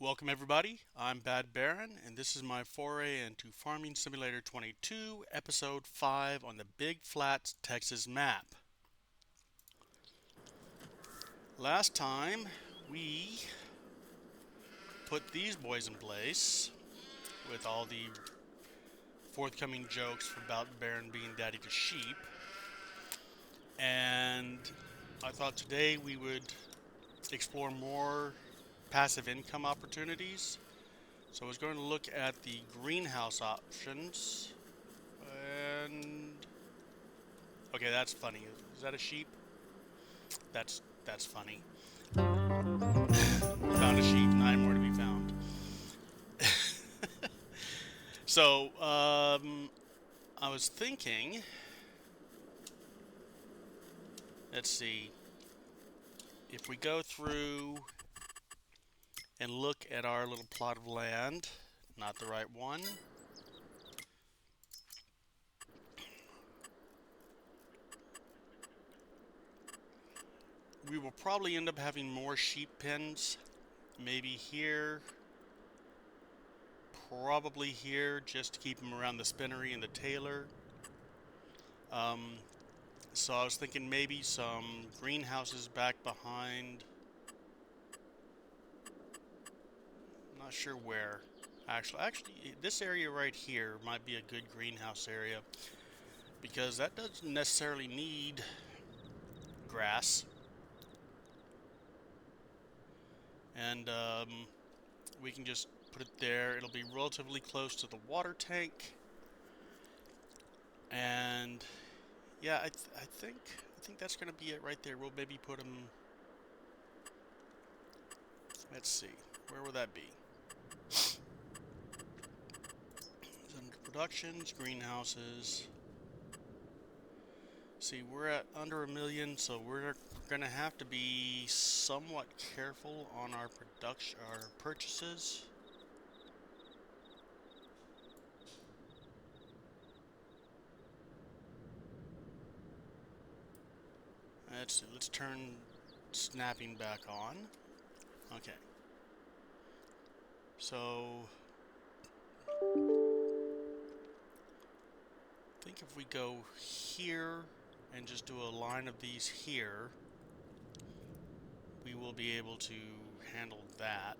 Welcome everybody, I'm Bad Baron, and this is my foray into Farming Simulator 22, Episode 5 on the Big Flats, Texas map. Last time, we put these boys in place with all the forthcoming jokes about Baron being daddy to sheep, and I thought today we would explore more passive income opportunities. So I was going to look at the greenhouse options. And okay, that's funny. Is that a sheep? That's funny. Found a sheep, nine more to be found. So, I was thinking, let's see, if we go through and look at our little plot of land, not the right one. We will probably end up having more sheep pens, maybe here, probably here, just to keep them around the spinnery and the tailor. Um, so I was thinking maybe some greenhouses back behind. Not sure where. Actually, this area right here might be a good greenhouse area because that doesn't necessarily need grass, and we can just put it there. It'll be relatively close to the water tank, and yeah, I think that's gonna be it right there. We'll maybe put them. Let's see, where will that be? Under productions, greenhouses. See, we're at under 1 million, so we're gonna have to be somewhat careful on our purchases. Let's see, let's turn snapping back on. Okay. So, I think if we go here and just do a line of these here, we will be able to handle that.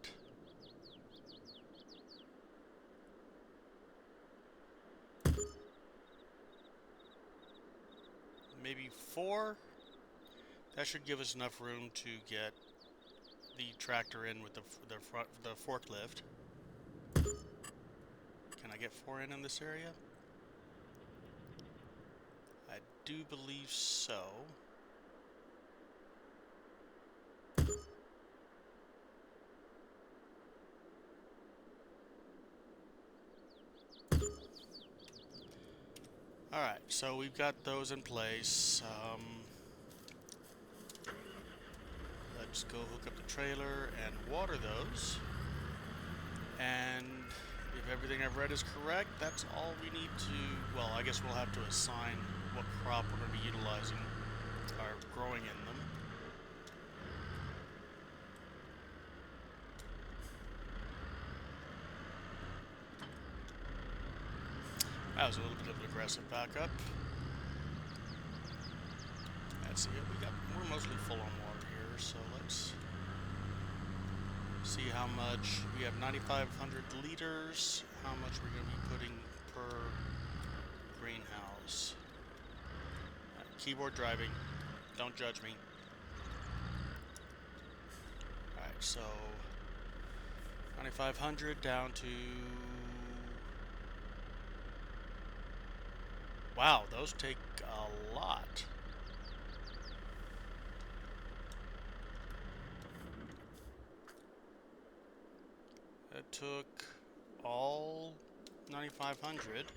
Maybe 4. That should give us enough room to get the tractor in with the forklift. Can I get 4 in this area? I do believe so. Alright, so we've got those in place. Let's go hook up the trailer and water those. And if everything I've read is correct, that's all we need to... Well, I guess we'll have to assign what crop we're going to be utilizing or growing in them. That was a little bit of an aggressive backup. Let's see, we're mostly full on water here, so let's see how much. We have 9,500 liters. How much we're going to be putting per greenhouse. Keyboard driving. Don't judge me. Alright, so 9,500 down to... Wow, those take a lot. That took all 9,500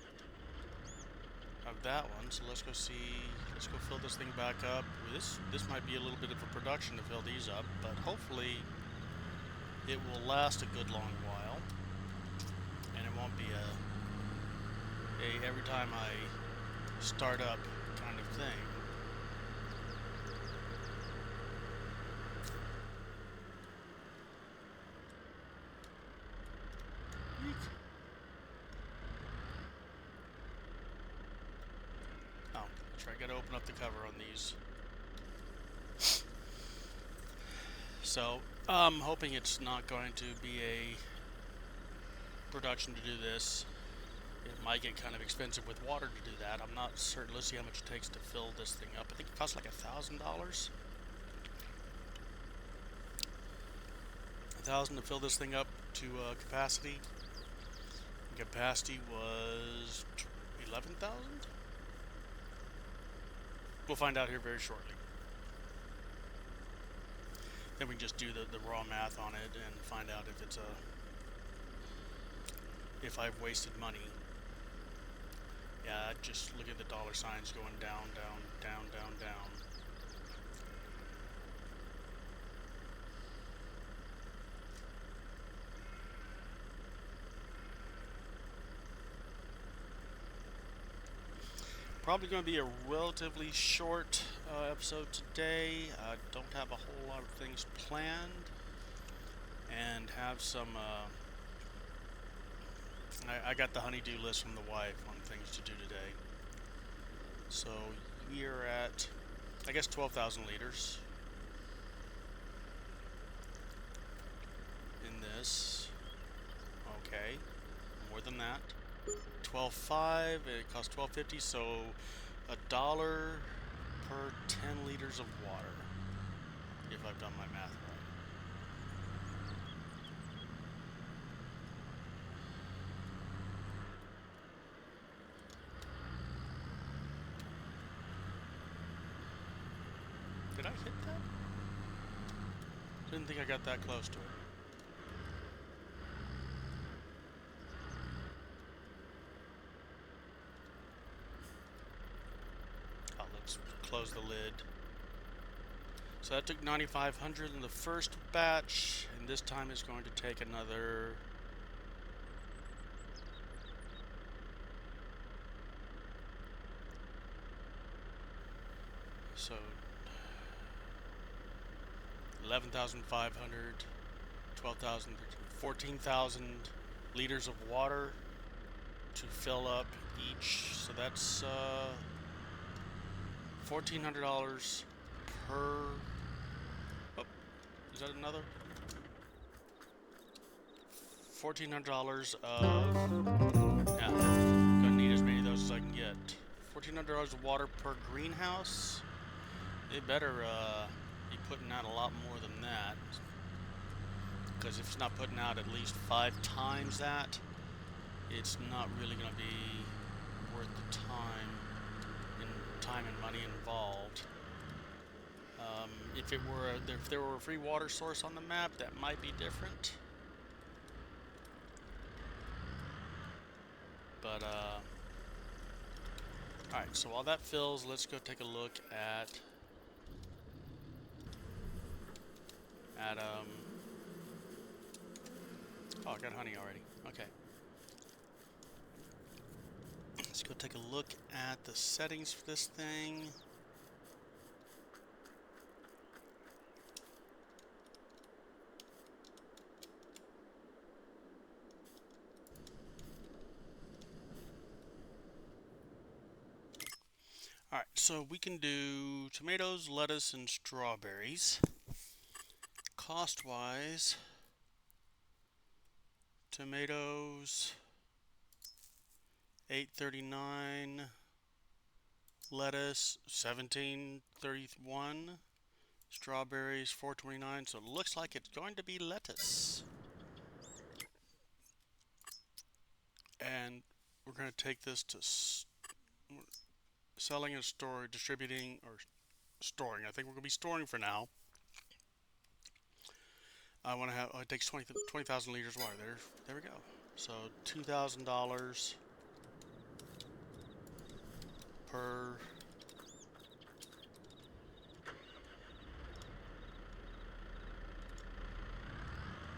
of that one. So let's go see. Let's go fill this thing back up. This might be a little bit of a production to fill these up, but hopefully it will last a good long while, and it won't be a every time I start up kind of thing. Eek. Oh, that's right. Gotta open up the cover on these. So, I'm hoping it's not going to be a production to do this. It might get kind of expensive with water to do that. I'm not certain. Let's see how much it takes to fill this thing up. I think it costs like $1,000. $1,000 to fill this thing up to capacity. Capacity was 11,000. We'll find out here very shortly. Then we can just do the raw math on it and find out if it's if I've wasted money. Yeah, just look at the dollar signs going down, down, down, down, down. Probably going to be a relatively short episode today. I don't have a whole lot of things planned, and have some. I got the honey-do list from the wife on things to do today. So we are at, I guess, 12,000 liters in this. Okay, more than that. 12.5. It costs $12.50, so $1 per 10 liters of water, if I've done my math right. Did I hit that? Didn't think I got that close to it. Oh, let's close the lid. So that took 9,500 in the first batch, and this time it's going to take another. So 11,500, 12,000, 14,000 liters of water to fill up each. So that's $1,400 per. Oh, is that another? $1,400 of. Yeah, gonna need as many of those as I can get. $1,400 of water per greenhouse. It better be putting out a lot more than that, because if it's not putting out at least 5 times that, it's not really going to be worth the time and money involved. If there were a free water source on the map, that might be different. But all right. So while that fills, let's go take a look at oh, I got honey already. Okay. Let's go take a look at the settings for this thing. Alright, so we can do tomatoes, lettuce, and strawberries. Cost-wise, tomatoes $8.39, lettuce $17.31, strawberries $4.29. So it looks like it's going to be lettuce. And we're going to take this to selling and store, distributing, or storing. I think we're going to be storing for now. I want to have, it takes 20,000 liters of water. There we go. So $2,000 per.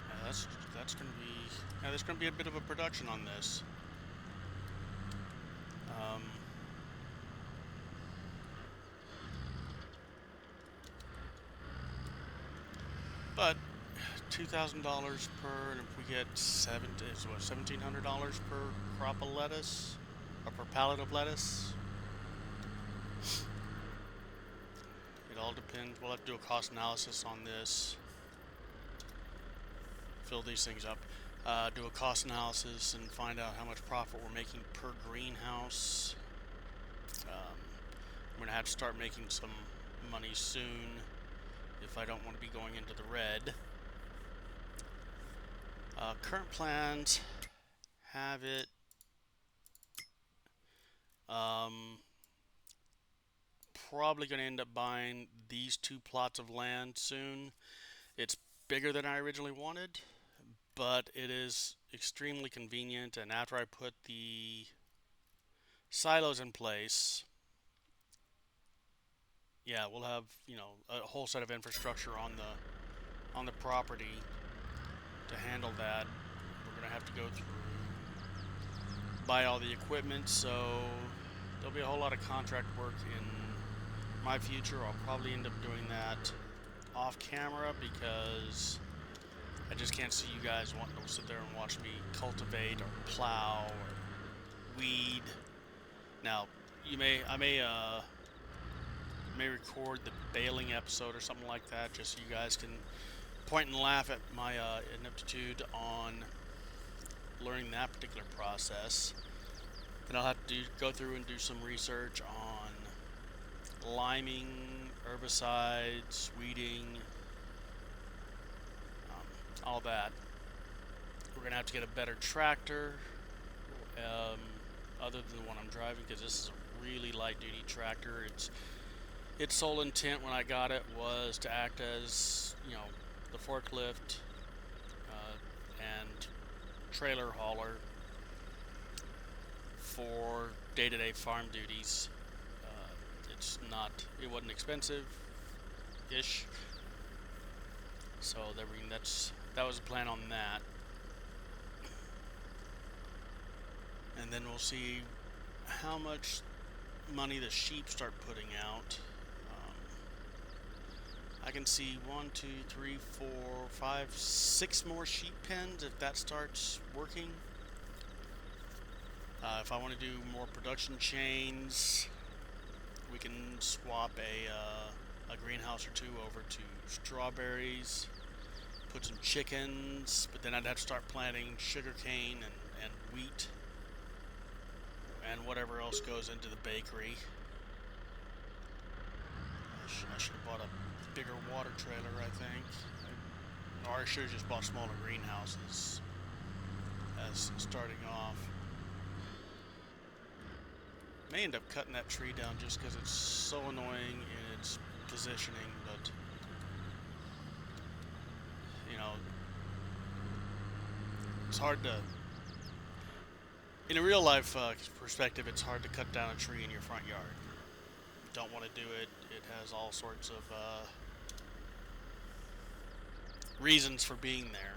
Yeah, that's going to be, yeah, there's going to be a bit of a production on this. But $2,000 per, and if we get $1,700 per crop of lettuce, or per pallet of lettuce. It all depends. We'll have to do a cost analysis on this. Fill these things up. Do a cost analysis and find out how much profit we're making per greenhouse. I'm going to have to start making some money soon if I don't want to be going into the red. Current plans have it probably going to end up buying these 2 plots of land soon. It's bigger than I originally wanted, but it is extremely convenient, and after I put the silos in place, yeah, we'll have, you know, a whole set of infrastructure on the property to handle that. We're gonna have to go through, buy all the equipment, so there'll be a whole lot of contract work in my future. I'll probably end up doing that off camera because I just can't see you guys wanting to sit there and watch me cultivate or plow or weed. Now, I may record the baling episode or something like that, just so you guys can point and laugh at my ineptitude on learning that particular process. Then I'll have to go through and do some research on liming, herbicides, weeding, all that. We're gonna have to get a better tractor, other than the one I'm driving, because this is a really light-duty tractor. Its sole intent when I got it was to act as, you know, the forklift and trailer hauler for day-to-day farm duties. It wasn't expensive-ish, so that was the plan on that. And then we'll see how much money the sheep start putting out. I can see 1, 2, 3, 4, 5, 6 more sheep pens if that starts working. If I want to do more production chains, we can swap a greenhouse or 2 over to strawberries, put some chickens, but then I'd have to start planting sugarcane and wheat and whatever else goes into the bakery. I should have bought a bigger water trailer, I think. Or I should have just bought smaller greenhouses as starting off. May end up cutting that tree down just because it's so annoying in its positioning, but you know, it's hard to, in a real life perspective, it's hard to cut down a tree in your front yard. Don't want to do it. It has all sorts of reasons for being there,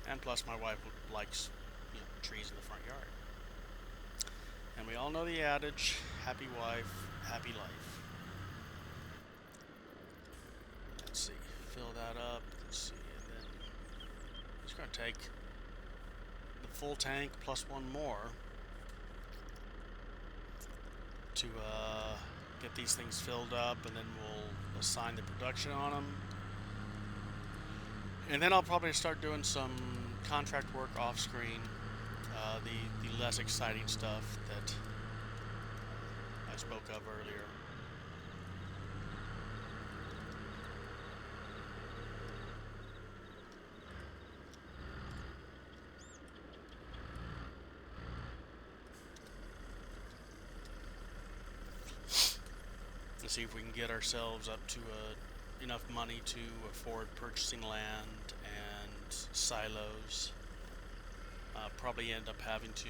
and plus my wife likes, you know, trees in the front yard. And we all know the adage, happy wife, happy life. Let's see, fill that up, let's see, and then it's going to take the full tank plus 1 more to get these things filled up, and then we'll assign the production on them. And then I'll probably start doing some contract work off screen. The less exciting stuff that I spoke of earlier. Let's see if we can get ourselves up to enough money to afford purchasing land and silos. Probably end up having to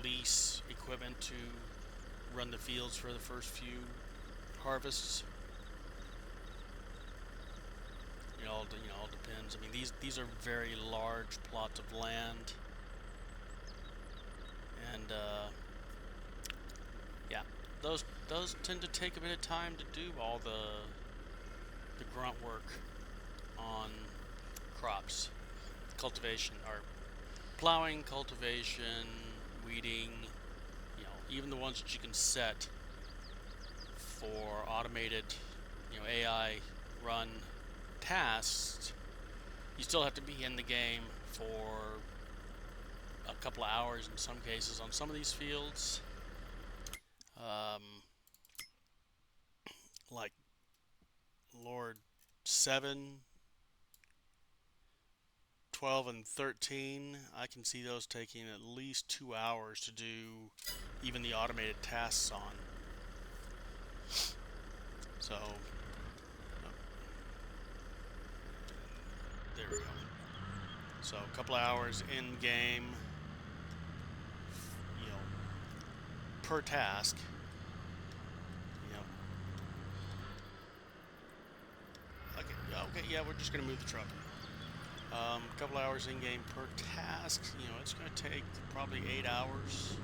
lease equipment to run the fields for the first few harvests. It all depends. I mean, these are very large plots of land, and yeah, those tend to take a bit of time to do all the grunt work on crops, cultivation, or plowing, cultivation, weeding, you know, even the ones that you can set for automated, you know, AI run tasks, you still have to be in the game for a couple of hours in some cases on some of these fields. Like Lord 7, 12, and 13, I can see those taking at least 2 hours to do even the automated tasks on. So, there we go. So a couple of hours in game, you know, per task. You know, okay, yeah, we're just gonna move the truck. A couple hours in game per task. You know, it's gonna take probably 8 hours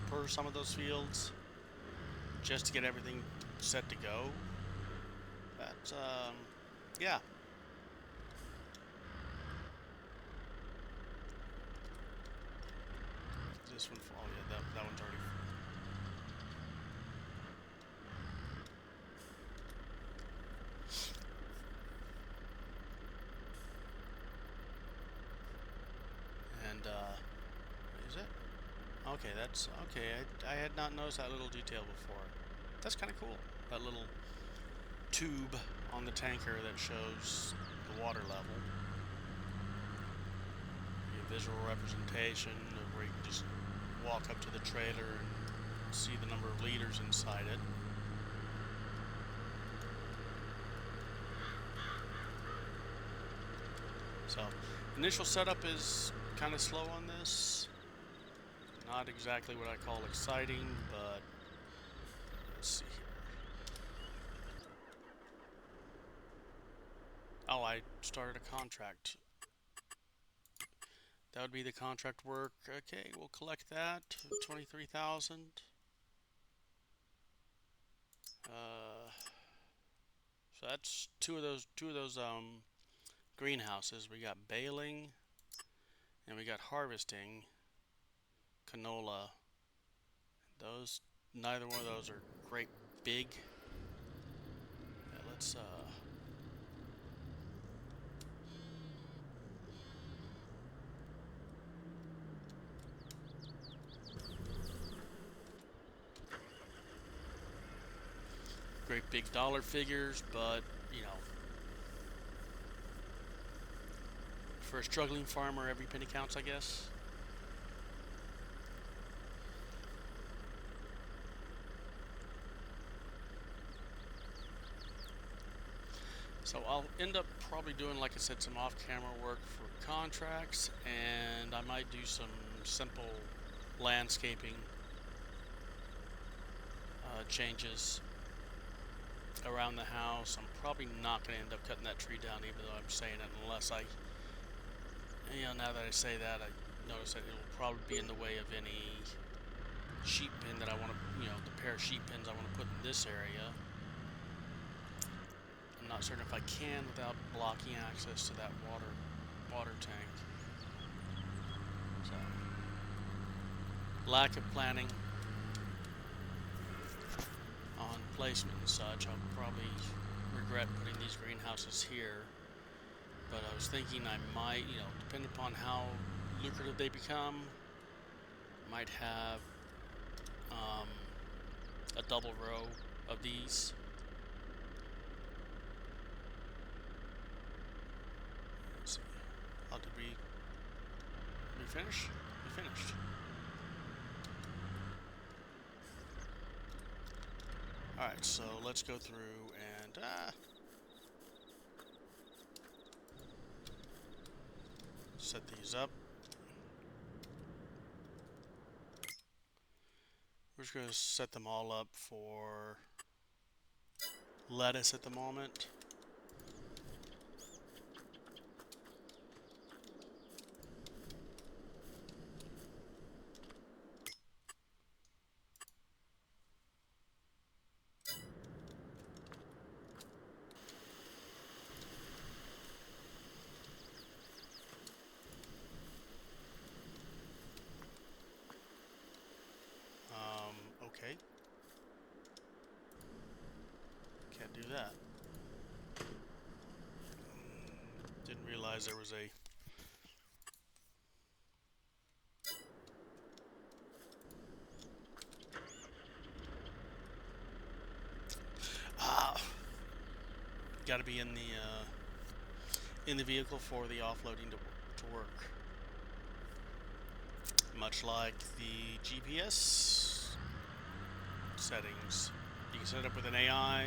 per some of those fields just to get everything set to go. That's yeah. This one, oh yeah, that one's already. And is it? Okay, that's okay. I had not noticed that little detail before. That's kind of cool. That little tube on the tanker that shows the water level. A visual representation of where you can just walk up to the trailer and see the number of liters inside it. So, initial setup is kind of slow on this. Not exactly what I call exciting, but let's see here. Oh, I started a contract. That would be the contract work. Okay, we'll collect that. 23,000. So that's two of those greenhouses. We got baling and we got harvesting canola. Those, neither one of those are great big. Yeah, let's great big dollar figures, but you know, for a struggling farmer, every penny counts, I guess. So I'll end up probably doing, like I said, some off-camera work for contracts, and I might do some simple landscaping changes around the house. I'm probably not going to end up cutting that tree down, even though I'm saying it, unless I, you know, now that I say that, I notice that it will probably be in the way of any sheep pen that I want to, you know, the pair of sheep pens I want to put in this area. I'm not certain if I can without blocking access to that water tank. So, lack of planning on placement and such. I'll probably regret putting these greenhouses here, but I was thinking I might, you know, depending upon how lucrative they become, might have a double row of these. Let's see. Oh, did we finish? We finished. Alright, so let's go through and set these up. We're just going to set them all up for lettuce at the moment. do that. Didn't realize there was a... Ah! Got to be in the vehicle for the offloading to work. Much like the GPS settings. You can set it up with an AI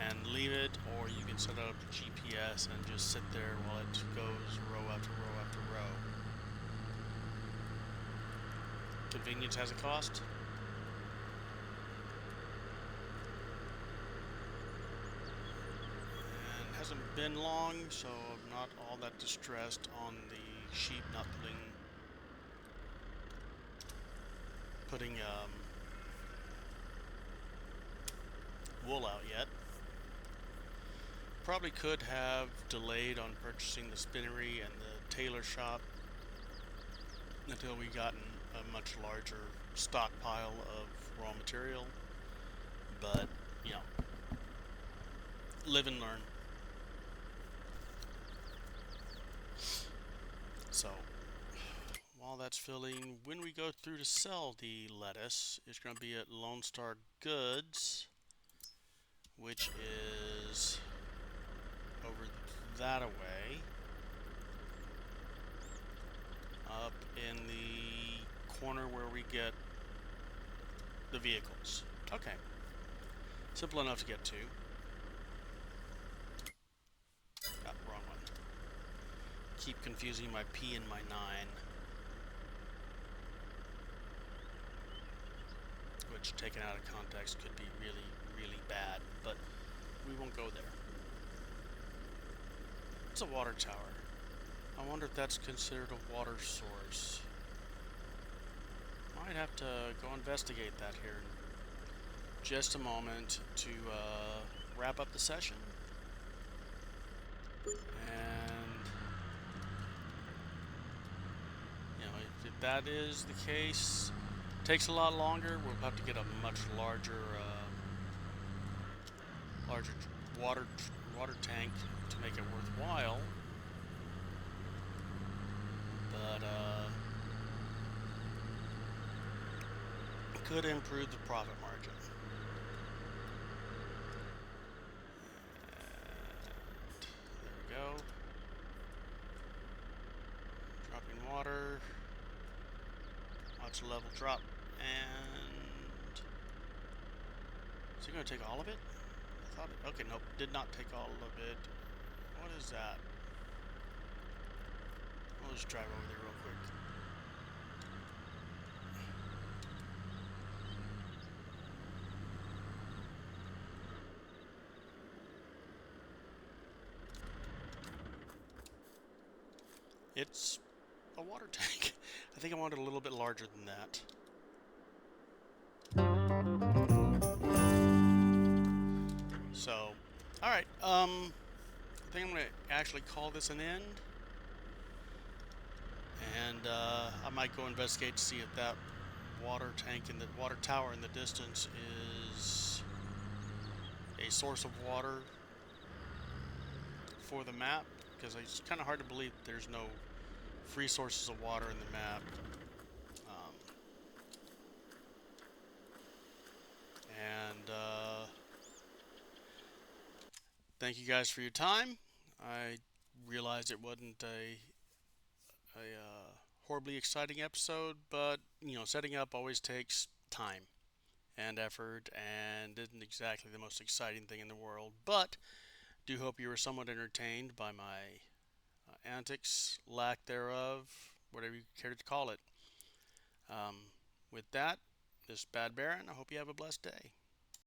and leave it, or you can set up GPS and just sit there while it goes row after row after row. Convenience has a cost. And it hasn't been long, so I'm not all that distressed on the sheep not putting wool out yet. Probably could have delayed on purchasing the spinnery and the tailor shop until we gotten a much larger stockpile of raw material, but you know, live and learn. So while that's filling, when we go through to sell the lettuce, it's going to be at Lone Star Goods, which is over that away, up in the corner where we get the vehicles. Okay, simple enough to get to. Wrong one. Keep confusing my P and my 9. Which, taken out of context, could be really, really bad, but we won't go there. It's a water tower. I wonder if that's considered a water source. Might have to go investigate that here in just a moment to wrap up the session. And, you know, if that is the case, takes a lot longer. We'll have to get a much larger water tank to make it worthwhile. But could improve the profit margin. And there we go. Dropping water. Watch the level drop. And is it going to take all of it? I thought it, okay, nope, did not take all of it. What is that? I'll just drive over there real quick. It's a water tank. I think I wanted a little bit larger than that. So, alright, I think I'm going to actually call this an end. And I might go investigate to see if that water tank in the water tower in the distance is a source of water for the map, because it's kind of hard to believe there's no free sources of water in the map. Thank you guys for your time. I realized it wasn't a horribly exciting episode, but you know, setting up always takes time and effort, and isn't exactly the most exciting thing in the world. But do hope you were somewhat entertained by my antics, lack thereof, whatever you care to call it. With that, this is Bad Baron. I hope you have a blessed day.